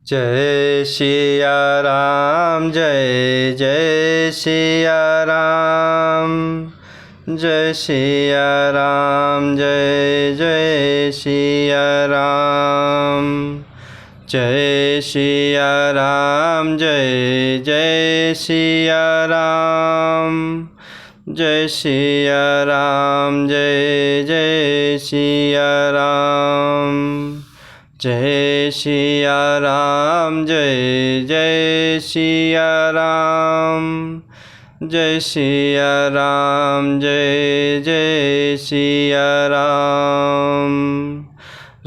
जय सिया राम जय जय सिया राम। जय सिया राम जय जय सिया राम। जय सिया राम जय जय सिया राम। जय सिया राम जय जय सिया राम। जय सिया राम जय जय सिया राम। जय सिया राम जय जय सिया राम।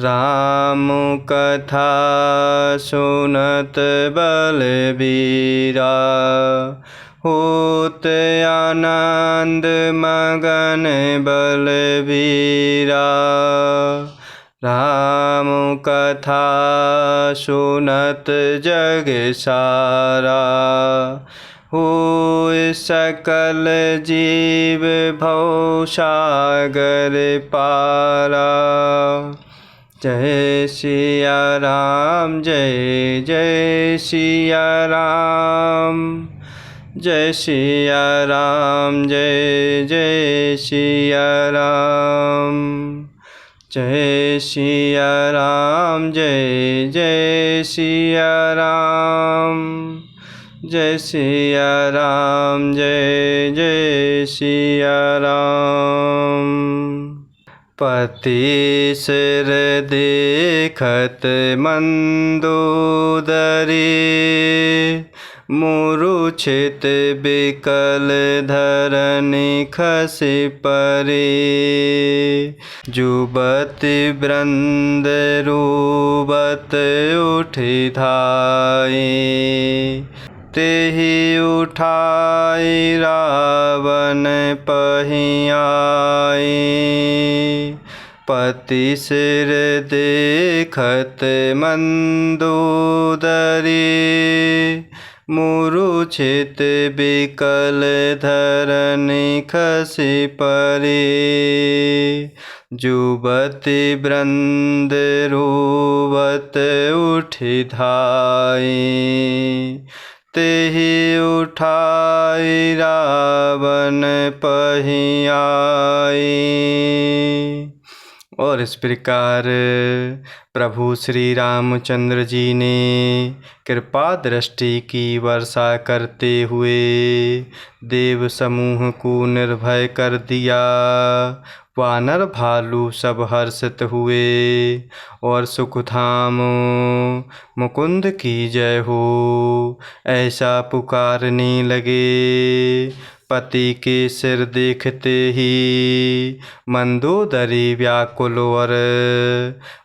राम कथा सुनत बलबीरा, होत आनंद मगन बलबीरा। राम कथा सुनत जग सारा, होय सकल जीव भव सागर पारा। जय सिया राम जय जय सिया राम। जय सिया राम जय जय सिया राम। जय सिया राम जय जय सिया राम। जय सिया राम जय जय सिया राम। पति सिर देखत मंदोदरी, मूर्छित बिकल धरनी खसि परे। जुबति वृंद रूबत उठि धाई, तेहि उठाई रावण पहियाई। पति सिर देखत मंदोदरी, मूर्छित बिकल धरनी खसि परे। जुबति वृंद रूबत उठि धाई, तेहि उठाई रावण पहियाई। और इस प्रकार प्रभु श्री रामचंद्र जी ने कृपा दृष्टि की वर्षा करते हुए देव समूह को निर्भय कर दिया। वानर भालू सब हर्षित हुए और सुखधाम मुकुंद की जय हो ऐसा पुकारने लगे। पति के सिर देखते ही मंदोदरी व्याकुल और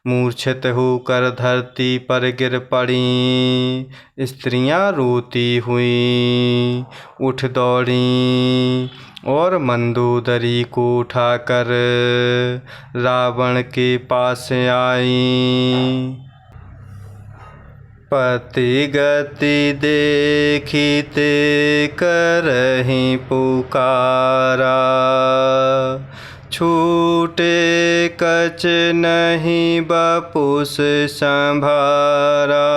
मूर्छित होकर धरती पर गिर पड़ी। स्त्रियां रोती हुई उठ दौड़ी और मंदोदरी को उठाकर रावण के पास आई। पति गति देखिते करहि पुकारा, छूटे कछ नहीं बपुस संभारा।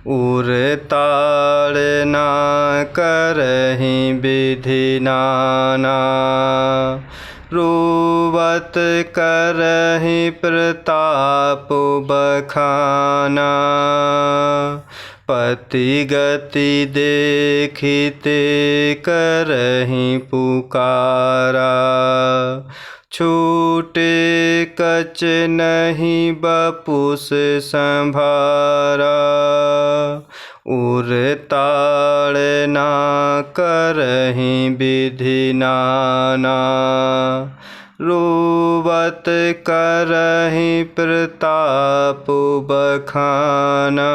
उर ताड़ ना करहि विधि नाना, रोवत करहि प्रताप बखाना। पति गति देखिते करहि पुकारा, छूटे कछ नहीं बपुस संभारा। उर ताड़ ना करहि विधि नाना, रोवत करहि प्रताप बखाना।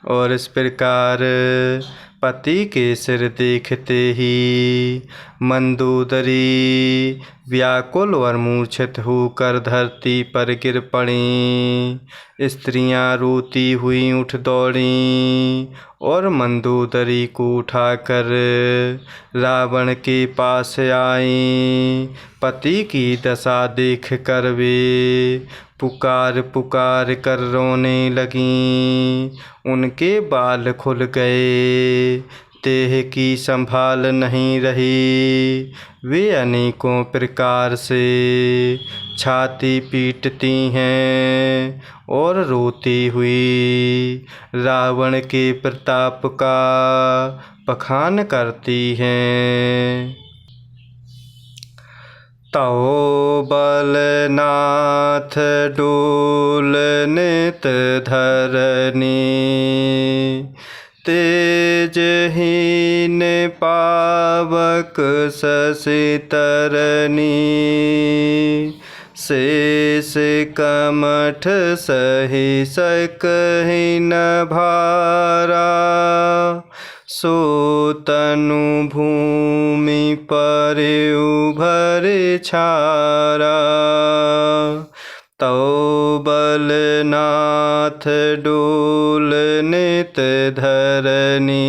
और इस प्रकार पति के सिर देखते ही मंदोदरी व्याकुल और मूर्छित होकर धरती पर गिर पड़ी। स्त्रियां रोती हुई उठ दौड़ीं और मंदोदरी को उठाकर रावण के पास आई। पति की दशा देख कर वे पुकार पुकार कर रोने लगीं। उनके बाल खुल गए, देह की संभाल नहीं रही। वे अनेकों प्रकार से छाती पीटती हैं और रोती हुई रावण के प्रताप का बखान करती हैं। तौ बलनाथ डोल नित धरनी, तेजहीन पावक शशि तरनी। शेष कमठ सहि सकहि न भारा, सो तनु भूमि पर्यु भरि छारा। तौ बलनाथ डोल नित धरनी,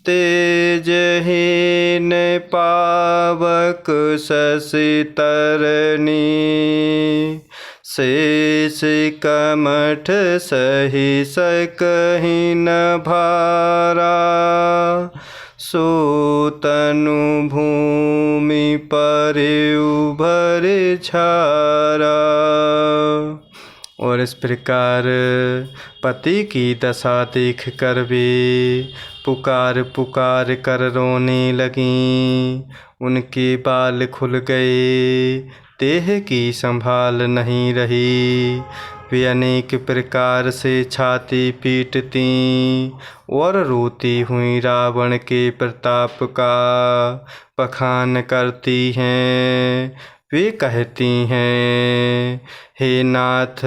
तेजहीन पावक शशि तरनी। शेष कमठ सहि सकहि न भारा, सो तनु भूमि पर्यु भरि छारा। और इस प्रकार पति की दशा देख कर वे पुकार पुकार कर रोने लगीं। उनके बाल खुल गए, देह की संभाल नहीं रही। वे अनेक प्रकार से छाती पीटती और रोती हुई रावण के प्रताप का बखान करती हैं। वे कहती हैं, हे नाथ,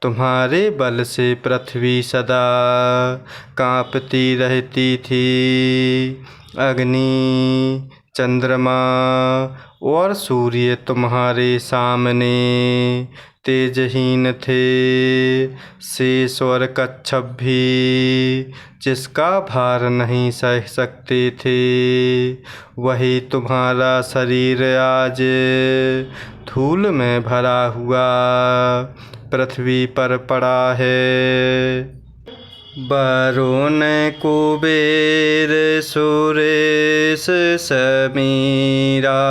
तुम्हारे बल से पृथ्वी सदा कांपती रहती थी। अग्नि, चंद्रमा और सूर्य तुम्हारे सामने तेजहीन थे। शेष और कच्छप भी जिसका भार नहीं सह सकते थे। वही तुम्हारा शरीर आज धूल में भरा हुआ पृथ्वी पर पड़ा है। वरुण कुबेर सुरेश समीरा,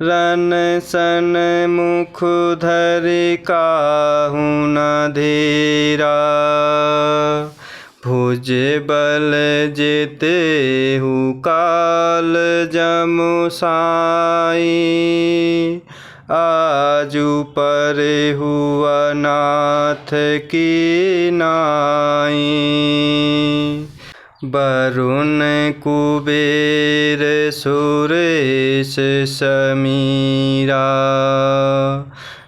रन सन मुख धरि काहू न धीरा। भुज बल जेतेहु काल जमु साई, आजु परेहु अनाथ की नाई। वरुण कुबेर सुरेश समीरा,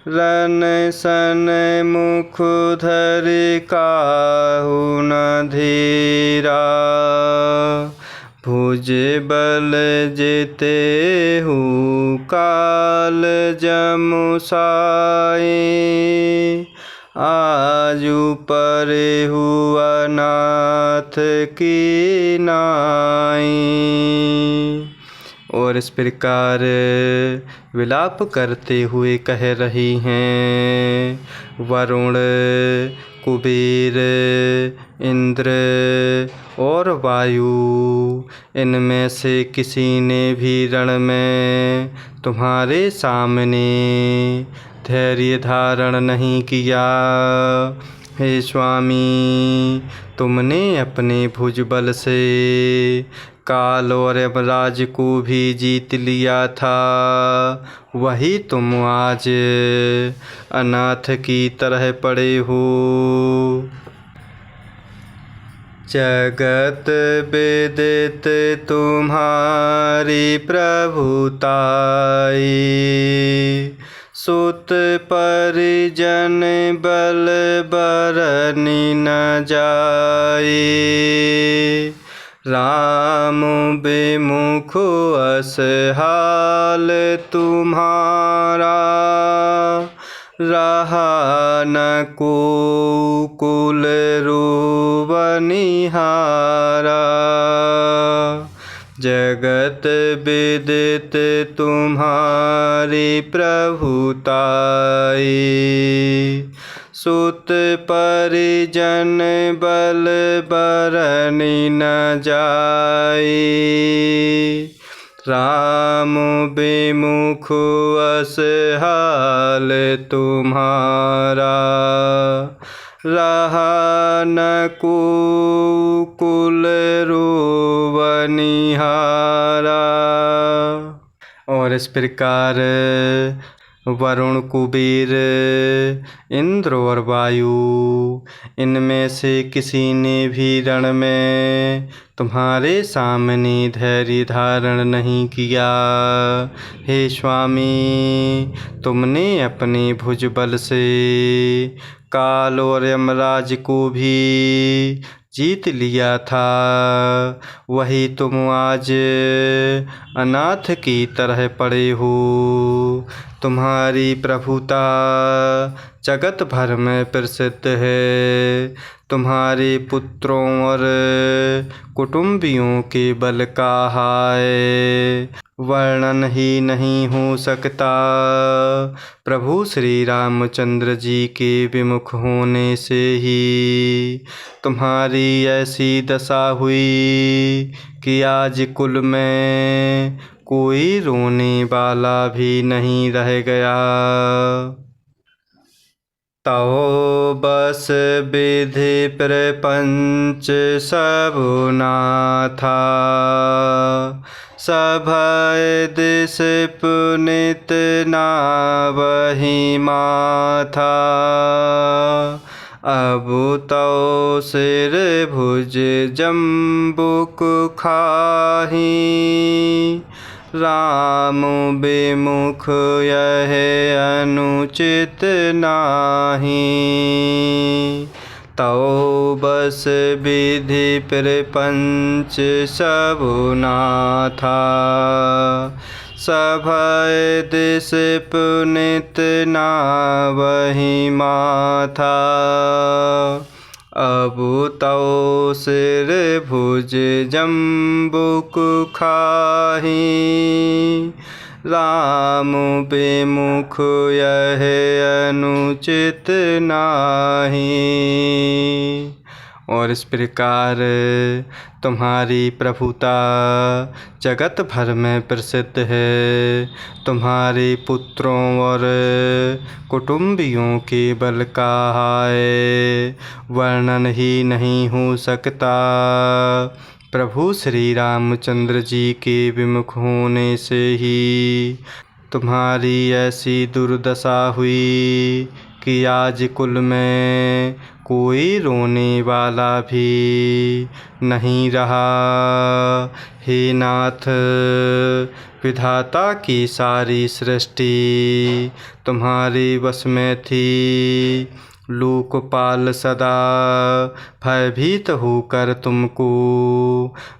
रन सन मुख धरि काहू न धीरा। भुज बल जेतेहु काल जमु साई, आजु परेहु अनाथ की नाई। और इस प्रकार विलाप करते हुए कह रही हैं, वरुण, कुबेर, इंद्र और वायु, इनमें से किसी ने भी रण में तुम्हारे सामने धैर्य धारण नहीं किया। हे स्वामी, तुमने अपने भुजबल से काल और यमराज को भी जीत लिया था। वही तुम आज अनाथ की तरह पड़े हो। जगत विदित तुम्हारी प्रभुताई, सुत परिजन बल बरनि न जाए। राम विमुख अस हाल तुम्हारा, रहा न को कुल रूप निहारा। जगत विदित तुम्हारी प्रभुताई। सुत परिजन बल बरनि न जाई। राम विमुख अस हाल तुम्हारा। रहा न को कुल रोवनिहारा। और इस प्रकार वरुण, कुबेर, इंद्र और वायु, इनमें से किसी ने भी रण में तुम्हारे सामने धैर्य धारण नहीं किया। हे स्वामी, तुमने अपने भुजबल से काल और यमराज को भी जीत लिया था। वही तुम आज अनाथ की तरह पड़े हो। तुम्हारी प्रभुता जगत भर में प्रसिद्ध है। तुम्हारे पुत्रों और कुटुंबियों के बल का हाय वर्णन ही नहीं हो सकता। प्रभु श्री रामचंद्र जी के विमुख होने से ही तुम्हारी ऐसी दशा हुई कि आज कुल में कोई रोने वाला भी नहीं रह गया। तौ बस विधि प्रपंच सब नाथा। सभय दिस पुनित नावहि माथा। अब तौ सिर भुज जम्बुक खाही। राम विमुख यह अनुचित नाही। तौ बस विधि प्रपंच सब नाथा। सभय दिस पुनित नावहि माथा। अब तौ सिर भुज जम्बुक खाही। राम विमुख यह अनुचित नाही। और इस प्रकार तुम्हारी प्रभुता जगत भर में प्रसिद्ध है। तुम्हारे पुत्रों और कुटुंबियों के बल का हाय वर्णन ही नहीं हो सकता। प्रभु श्री रामचंद्र जी के विमुख होने से ही तुम्हारी ऐसी दुर्दशा हुई कि आज कुल में कोई रोने वाला भी नहीं रहा। हे नाथ, विधाता की सारी सृष्टि तुम्हारे वश में थी। लोकपाल सदा भयभीत होकर तुमको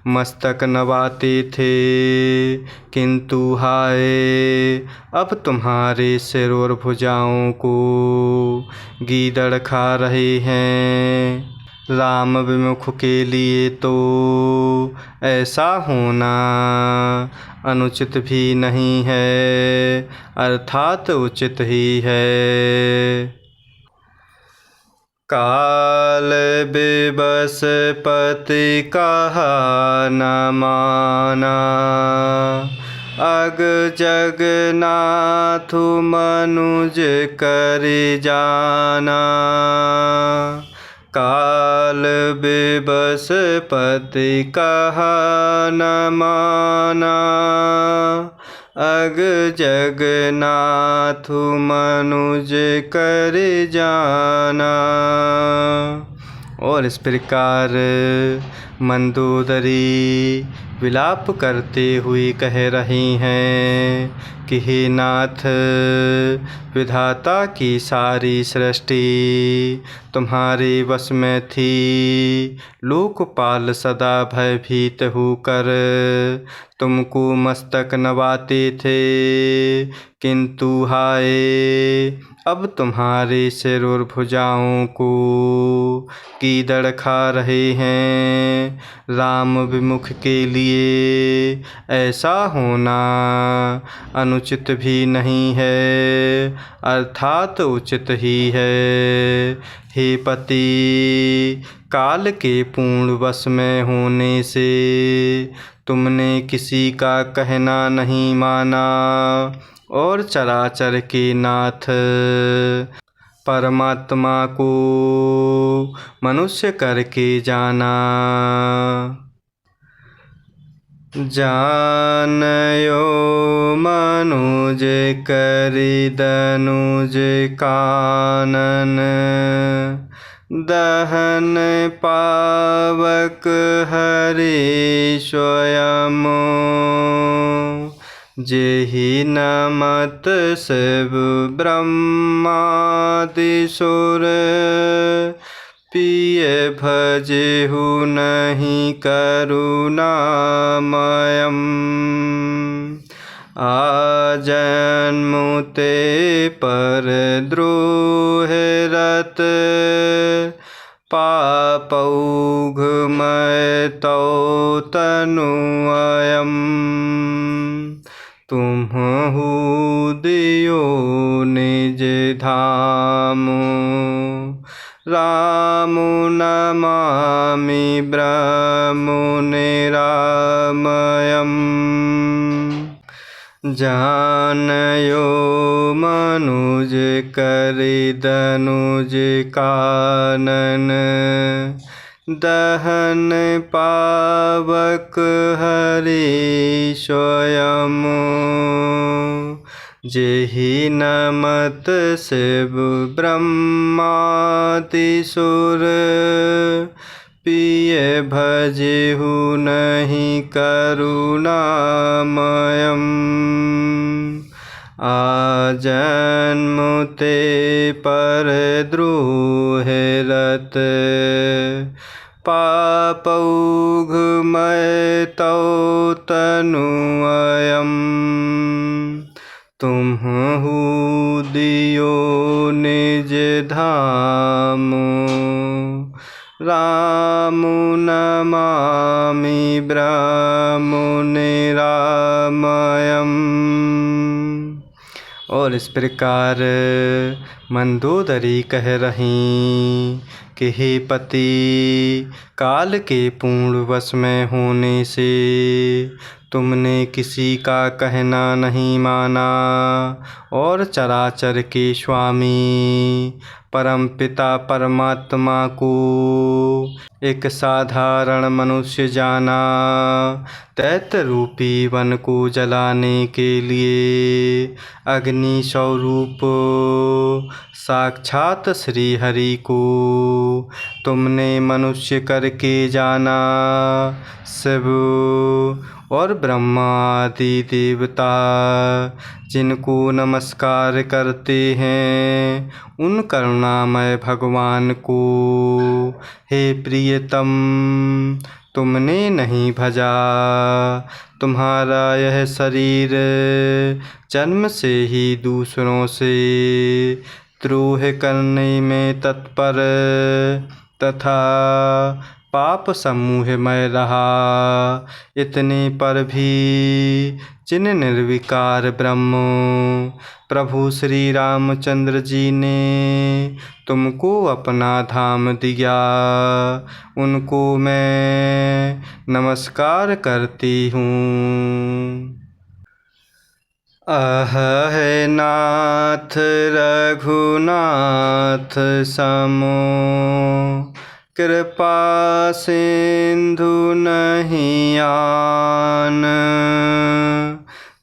मस्तक नवाते थे, किंतु हाय अब तुम्हारे सिर और भुजाओं को गीदड़ खा रहे हैं। राम विमुख के लिए तो ऐसा होना अनुचित भी नहीं है, अर्थात उचित ही है। काल विवश पति कहा न माना। अग जगन्नाथ मनुज कर जाना। काल विवश पति कहा न माना। अग जगन्नाथ मनुज कर जाना। और इस प्रकार मंदोदरी विलाप करते हुए कह रही हैं कि हे नाथ, विधाता की सारी सृष्टि तुम्हारे वश में थी। लोकपाल सदा भयभीत होकर तुमको मस्तक नवाते थे, किंतु हाय अब तुम्हारे सिर और भुजाओं को कीदड़ खा रहे हैं। राम विमुख के लिए लिए ऐसा होना अनुचित भी नहीं है, अर्थात उचित ही है। हे पति, काल के पूर्ण वश में होने से तुमने किसी का कहना नहीं माना और चराचर के नाथ परमात्मा को मनुष्य करके जाना। जानयो मनुज करि दनुज कानन, दहन पावक हरि स्वयं। जेहि नमत शिव ब्रह्मादि सुर, पिय भजेहु नहीं करुणामयम्। आजन्मुते पर द्रोह रत, पापौघमय तौ तनु अयम्। तुम्हु दियो निज धाम, रामु नमामि ब्रह्मु निरामयम्। जानयो मनुज करि दनुज कानन, दहन पावक हरि स्वयं। जेहि नमत शिव ब्रह्मादि सुर, पिय भजेहु नहीं करुणामयम्। आजन्मुते पर द्रोह रत, पापौघमय तौ तनु अयम्। तुम्हु दियो निज धाम, रामु नमामि ब्रह्मु निरामयम्। और इस प्रकार मंदोदरी कह रहीं कि हे पति, काल के पूर्ण वश में होने से तुमने किसी का कहना नहीं माना और चराचर के स्वामी परमपिता परमात्मा को एक साधारण मनुष्य जाना। दैत्य रूपी वन को जलाने के लिए अग्नि स्वरूप साक्षात श्री हरि को तुमने मनुष्य करके जाना। शिव और ब्रह्मा आदि देवता जिनको नमस्कार करते हैं, उन करुणामय भगवान को हे प्रियतम तुमने नहीं भजा। तुम्हारा यह शरीर जन्म से ही दूसरों से द्रोह करने में तत्पर तथा पाप समूहमय रहा। इतने पर भी जिन निर्विकार ब्रह्म प्रभु श्री रामचंद्र जी ने तुमको अपना धाम दिया, उनको मैं नमस्कार करती हूँ। अहै नाथ रघुनाथ समो, कृपा सिंधु नहीं आन।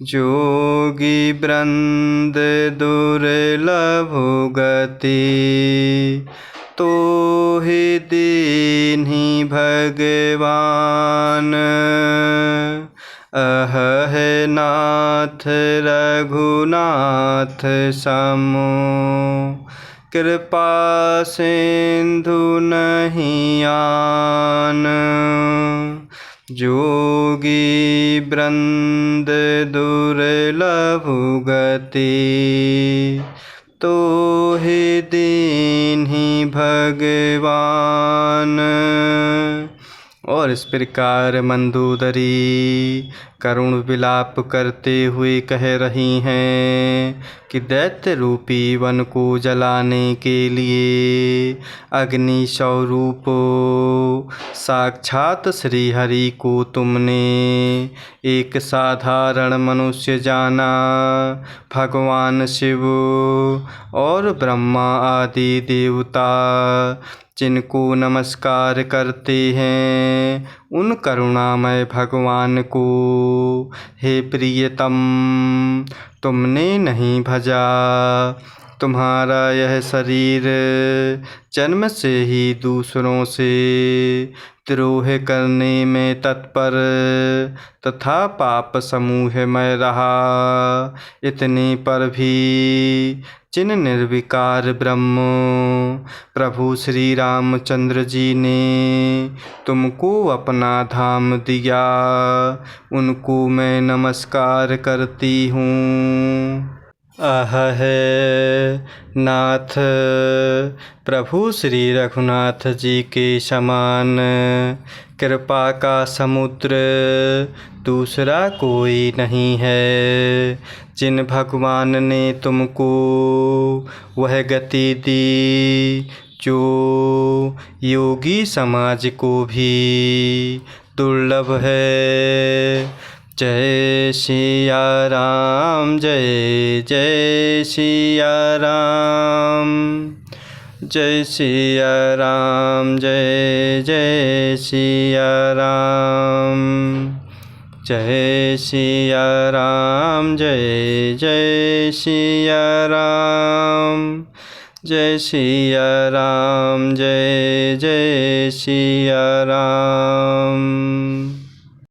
जोगी वृंद दुर्लभ गति, तो ही दीन्हि भगवान। अहै नाथ रघुनाथ समो, कृपा सिंधु नहीं आन। जोगी वृंद दुर्लभ गति, तो ही दीन्हि भगवान। और इस प्रकार मंदोदरी करुण विलाप करते हुए कह रही हैं कि दैत्य रूपी वन को जलाने के लिए अग्नि स्वरूप साक्षात श्री हरि को तुमने एक साधारण मनुष्य जाना। भगवान शिव और ब्रह्मा आदि देवता जिनको नमस्कार करते हैं उन करुणामय भगवान को हे प्रियतम तुमने नहीं भजा। तुम्हारा यह शरीर जन्म से ही दूसरों से द्रोह करने में तत्पर तथा पाप समूहमय रहा। इतने पर भी जिन निर्विकार ब्रह्म प्रभु श्री रामचंद्र जी ने तुमको अपना धाम दिया उनको मैं नमस्कार करती हूँ। अहह नाथ प्रभु श्री रघुनाथ जी के समान कृपा का समुद्र दूसरा कोई नहीं है। जिन भगवान ने तुमको वह गति दी जो योगी समाज को भी दुर्लभ है। जय सिया राम जय जय सिया राम। जय सिया राम जय जय सिया राम। जय सिया राम जय जय सिया राम। जय सिया राम जय जय सिया राम।